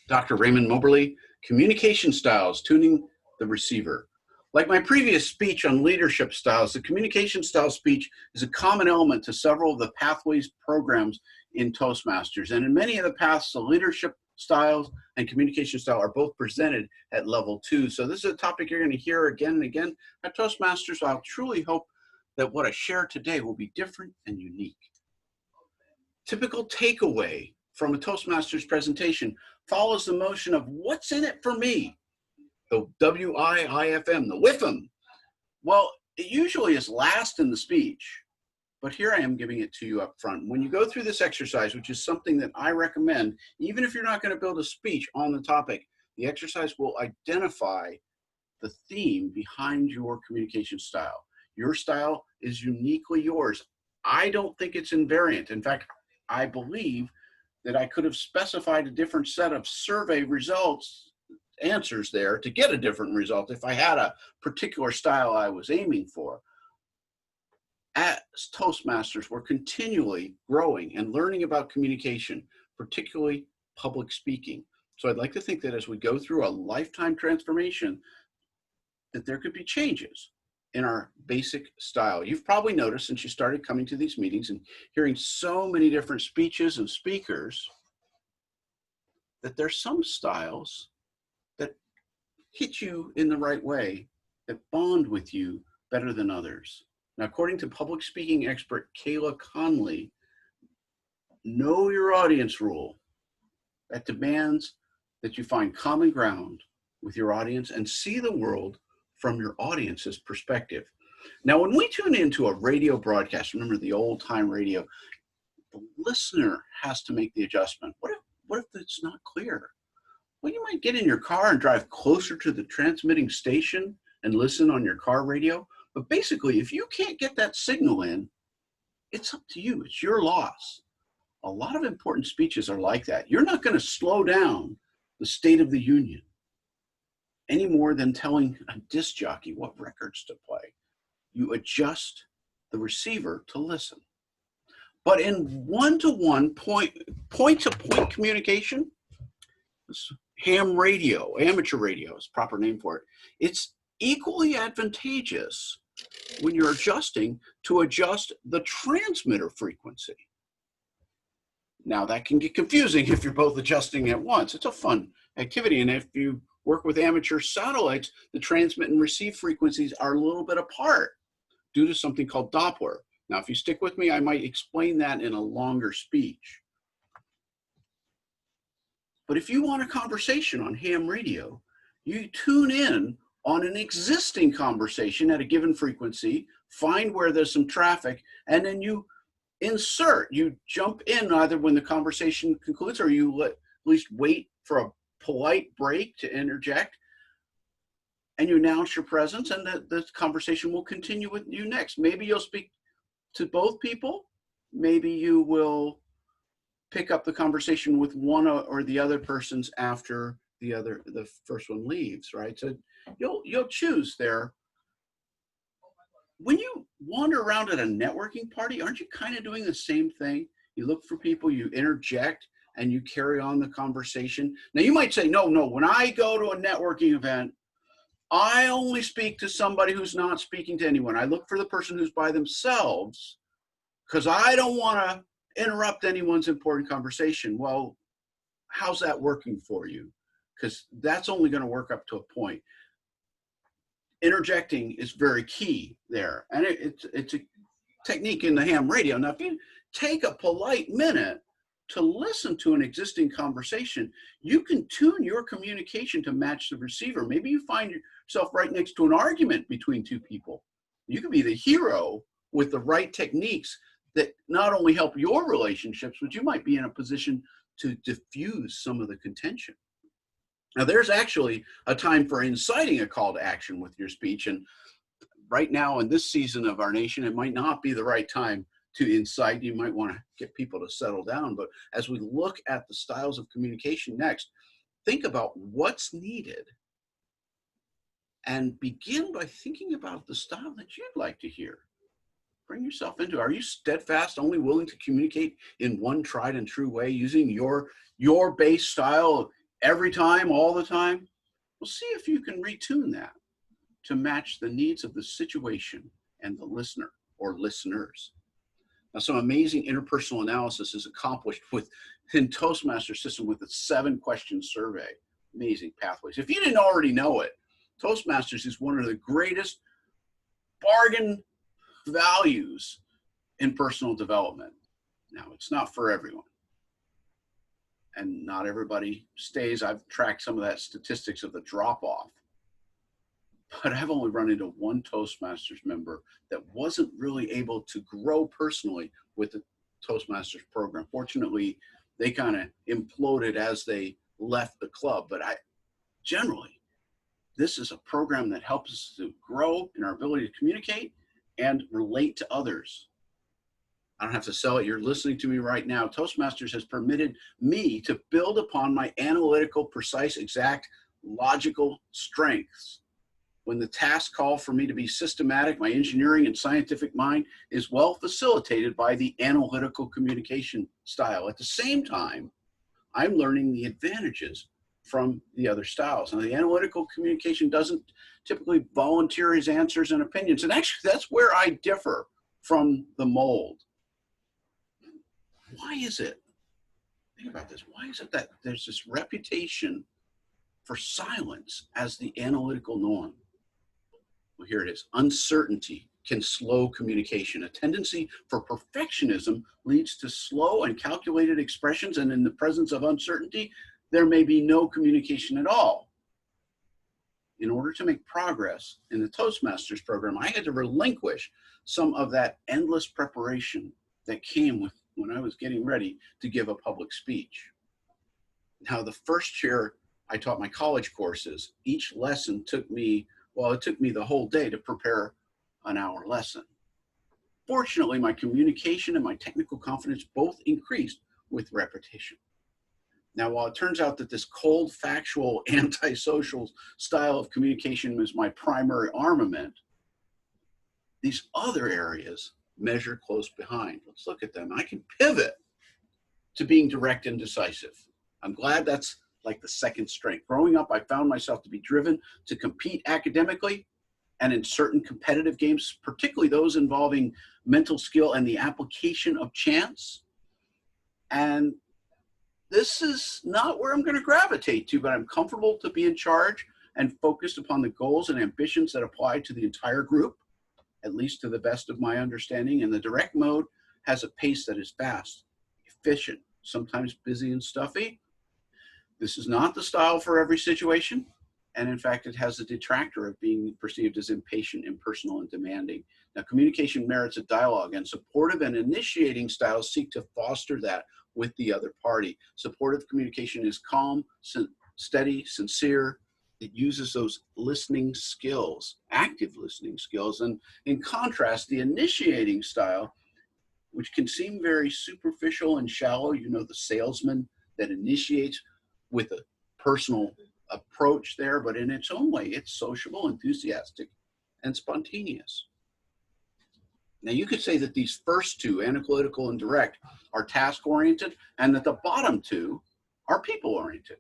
Dr. Raymond Moberly, Communication Styles, Tuning the Receiver. Like my previous speech on leadership styles, the communication style speech is a common element to several of the Pathways programs in Toastmasters. And in many of the paths, the leadership styles and communication style are both presented at level 2. So this is a topic you're going to hear again and again at Toastmasters. I truly hope that what I share today will be different and unique. Typical takeaway from a Toastmasters presentation follows the motion of what's in it for me, the W-I-I-F-M, the WIFM. Well, it usually is last in the speech, but here I am giving it to you up front. When you go through this exercise, which is something that I recommend, even if you're not going to build a speech on the topic, the exercise will identify the theme behind your communication style. Your style is uniquely yours. I don't think it's invariant. In fact, I believe that I could have specified a different set of survey results, answers there to get a different result if I had a particular style I was aiming for. As Toastmasters, we're continually growing and learning about communication, particularly public speaking. So I'd like to think that as we go through a lifetime transformation, that there could be changes in our basic style. You've probably noticed since you started coming to these meetings and hearing so many different speeches and speakers that there's some styles that hit you in the right way, that bond with you better than others. Now, according to public speaking expert Kayla Conley, know your audience rule that demands that you find common ground with your audience and see the world from your audience's perspective. Now, when we tune into a radio broadcast, remember the old time radio, the listener has to make the adjustment. What if it's not clear? Well, you might get in your car and drive closer to the transmitting station and listen on your car radio. But basically, if you can't get that signal in, it's up to you. It's your loss. A lot of important speeches are like that. You're not going to slow down the State of the Union any more than telling a disc jockey what records to play. You adjust the receiver to listen. But in one-to-one, point-to-point communication, ham radio, amateur radio is the proper name for it, it's equally advantageous when you're adjusting to adjust the transmitter frequency. Now that can get confusing if you're both adjusting at once. It's a fun activity, and if you work with amateur satellites, the transmit and receive frequencies are a little bit apart due to something called Doppler. Now, if you stick with me, I might explain that in a longer speech. But if you want a conversation on ham radio, you tune in on an existing conversation at a given frequency, find where there's some traffic, and then you insert, you jump in either when the conversation concludes or you at least wait for a polite break to interject, and you announce your presence, and the conversation will continue with you next. Maybe you'll speak to both people. Maybe you will pick up the conversation with one or the other persons after the first one leaves, right? So you'll choose there. When you wander around at a networking party, aren't you kind of doing the same thing? You look for people, you interject, and you carry on the conversation. Now you might say, no, when I go to a networking event, I only speak to somebody who's not speaking to anyone. I look for the person who's by themselves because I don't want to interrupt anyone's important conversation. Well, how's that working for you? Because that's only going to work up to a point. Interjecting is very key there. And it's a technique in the ham radio. Now, if you take a polite minute to listen to an existing conversation, you can tune your communication to match the receiver. Maybe you find yourself right next to an argument between two people. You can be the hero with the right techniques that not only help your relationships, but you might be in a position to diffuse some of the contention. Now, there's actually a time for inciting a call to action with your speech. And right now in this season of our nation, it might not be the right time to incite. You might want to get people to settle down. But as we look at the styles of communication next, think about what's needed and begin by thinking about the style that you'd like to hear. Bring yourself into it. Are you steadfast, only willing to communicate in one tried and true way, using your base style every time, all the time? Well, see if you can retune that to match the needs of the situation and the listener or listeners. Now, some amazing interpersonal analysis is accomplished within Toastmasters system with a 7-question survey. Amazing pathways. If you didn't already know it, Toastmasters is one of the greatest bargain values in personal development. Now, it's not for everyone. And not everybody stays. I've tracked some of that statistics of the drop-off. But I've only run into one Toastmasters member that wasn't really able to grow personally with the Toastmasters program. Fortunately, they kind of imploded as they left the club. But generally, this is a program that helps us to grow in our ability to communicate and relate to others. I don't have to sell it. You're listening to me right now. Toastmasters has permitted me to build upon my analytical, precise, exact, logical strengths. When the tasks call for me to be systematic, my engineering and scientific mind is well facilitated by the analytical communication style. At the same time, I'm learning the advantages from the other styles. Now, the analytical communication doesn't typically volunteer his answers and opinions. And actually, that's where I differ from the mold. Why is it? Think about this. Why is it that there's this reputation for silence as the analytical norm? Well, here it is. Uncertainty can slow communication. A tendency for perfectionism leads to slow and calculated expressions, and in the presence of uncertainty, there may be no communication at all. In order to make progress in the Toastmasters program, I had to relinquish some of that endless preparation that came with when I was getting ready to give a public speech. Now, the first year I taught my college courses, each lesson took me, well, it took me the whole day to prepare an hour lesson. Fortunately, my communication and my technical confidence both increased with repetition. Now, while it turns out that this cold, factual, antisocial style of communication is my primary armament, these other areas measure close behind. Let's look at them. I can pivot to being direct and decisive. I'm glad that's like the second strength. Growing up, I found myself to be driven to compete academically and in certain competitive games, particularly those involving mental skill and the application of chance. And this is not where I'm going to gravitate to, but I'm comfortable to be in charge and focused upon the goals and ambitions that apply to the entire group, at least to the best of my understanding. And the direct mode has a pace that is fast, efficient, sometimes busy and stuffy. This is not the style for every situation. And in fact, it has a detractor of being perceived as impatient, impersonal, and demanding. Now, communication merits a dialogue, and supportive and initiating styles seek to foster that with the other party. Supportive communication is calm, steady, sincere. It uses those listening skills, active listening skills. And in contrast, the initiating style, which can seem very superficial and shallow, you know, the salesman that initiates with a personal approach there, but in its own way, it's sociable, enthusiastic, and spontaneous. Now, you could say that these first two, analytical and direct, are task-oriented, and that the bottom two are people-oriented.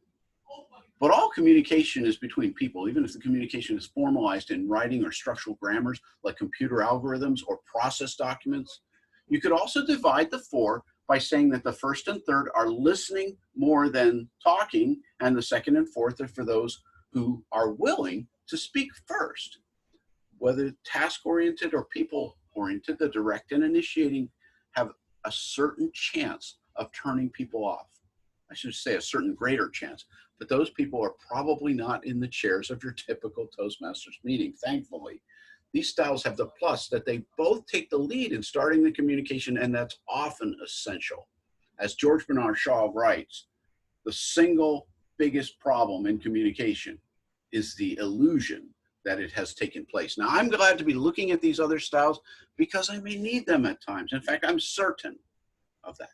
But all communication is between people, even if the communication is formalized in writing or structural grammars like computer algorithms or process documents. You could also divide the four by saying that the first and third are listening more than talking, and the second and fourth are for those who are willing to speak first. Whether task-oriented or people-oriented, the direct and initiating have a certain chance of turning people off. I should say a certain greater chance, but those people are probably not in the chairs of your typical Toastmasters meeting, thankfully. These styles have the plus that they both take the lead in starting the communication, and that's often essential. As George Bernard Shaw writes, the single biggest problem in communication is the illusion that it has taken place. Now, I'm glad to be looking at these other styles because I may need them at times. In fact, I'm certain of that.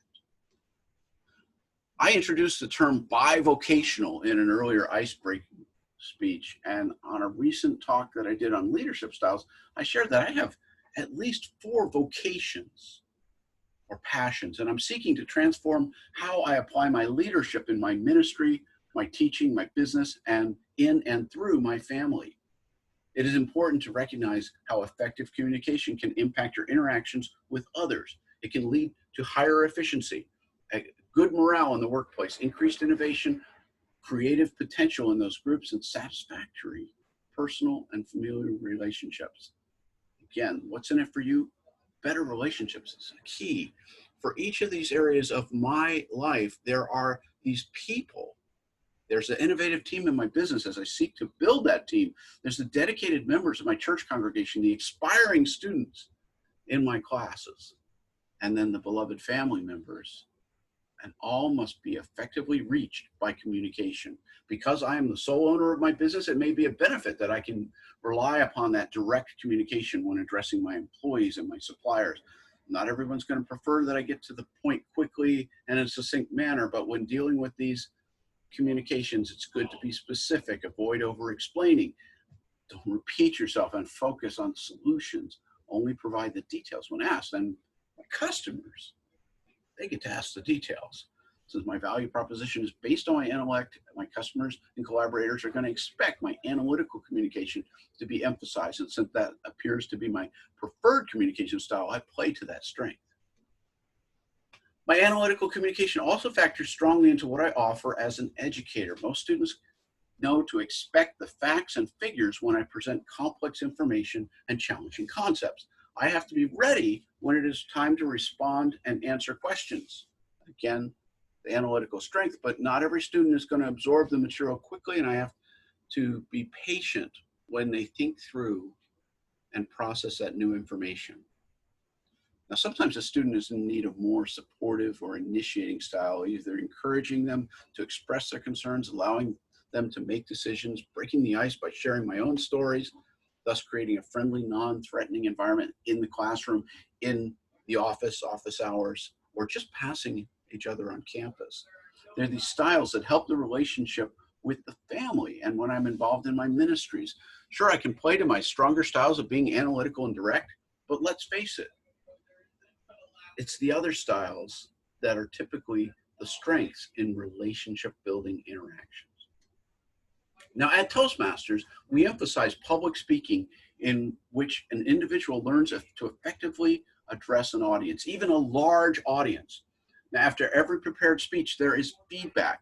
I introduced the term bivocational in an earlier ice-breaking speech, and on a recent talk that I did on leadership styles, I shared that I have at least 4 vocations or passions, and I'm seeking to transform how I apply my leadership in my ministry, my teaching, my business, and in and through my family. It is important to recognize how effective communication can impact your interactions with others. It can lead to higher efficiency, good morale in the workplace, increased innovation, creative potential in those groups, and satisfactory personal and familiar relationships. Again, what's in it for you? Better relationships is a key. For each of these areas of my life, there are these people. There's an innovative team in my business as I seek to build that team. There's the dedicated members of my church congregation, the inspiring students in my classes, and then the beloved family members. And all must be effectively reached by communication. Because I am the sole owner of my business, it may be a benefit that I can rely upon that direct communication when addressing my employees and my suppliers. Not everyone's going to prefer that I get to the point quickly and in a succinct manner, but when dealing with these communications, it's good to be specific, avoid over-explaining. Don't repeat yourself and focus on solutions. Only provide the details when asked. And my customers, they get to ask the details. Since my value proposition is based on my intellect, my customers and collaborators are going to expect my analytical communication to be emphasized. And since that appears to be my preferred communication style, I play to that strength. My analytical communication also factors strongly into what I offer as an educator. Most students know to expect the facts and figures when I present complex information and challenging concepts. I have to be ready when it is time to respond and answer questions. Again, the analytical strength, but not every student is going to absorb the material quickly, and I have to be patient when they think through and process that new information. Now, sometimes a student is in need of more supportive or initiating style, either encouraging them to express their concerns, allowing them to make decisions, breaking the ice by sharing my own stories, thus creating a friendly, non-threatening environment in the classroom, in the office hours, or just passing each other on campus. There are these styles that help the relationship with the family and when I'm involved in my ministries. Sure, I can play to my stronger styles of being analytical and direct, but let's face it, it's the other styles that are typically the strengths in relationship building interactions. Now at Toastmasters, we emphasize public speaking in which an individual learns to effectively address an audience, even a large audience. Now after every prepared speech, there is feedback,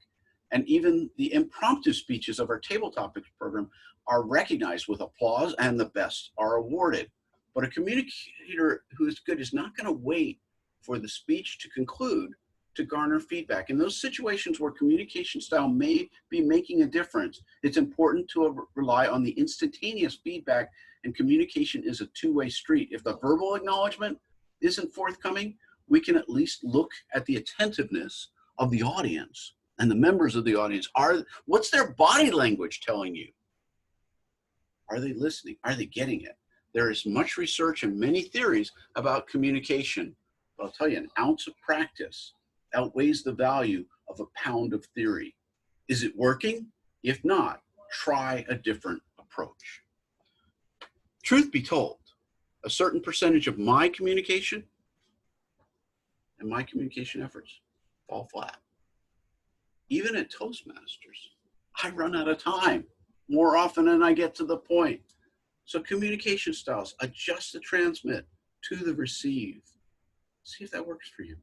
and even the impromptu speeches of our Table Topics program are recognized with applause and the best are awarded. But a communicator who is good is not going to wait for the speech to conclude to garner feedback. In those situations where communication style may be making a difference, it's important to rely on the instantaneous feedback, and communication is a two-way street. If the verbal acknowledgement isn't forthcoming, we can at least look at the attentiveness of the audience and the members of the audience. What's their body language telling you? Are they listening? Are they getting it? There is much research and many theories about communication. But I'll tell you, an ounce of practice outweighs the value of a pound of theory. Is it working? If not, try a different approach. Truth be told, a certain percentage of my communication and my communication efforts fall flat. Even at Toastmasters, I run out of time more often than I get to the point. So communication styles, adjust the transmit to the receive. See if that works for you.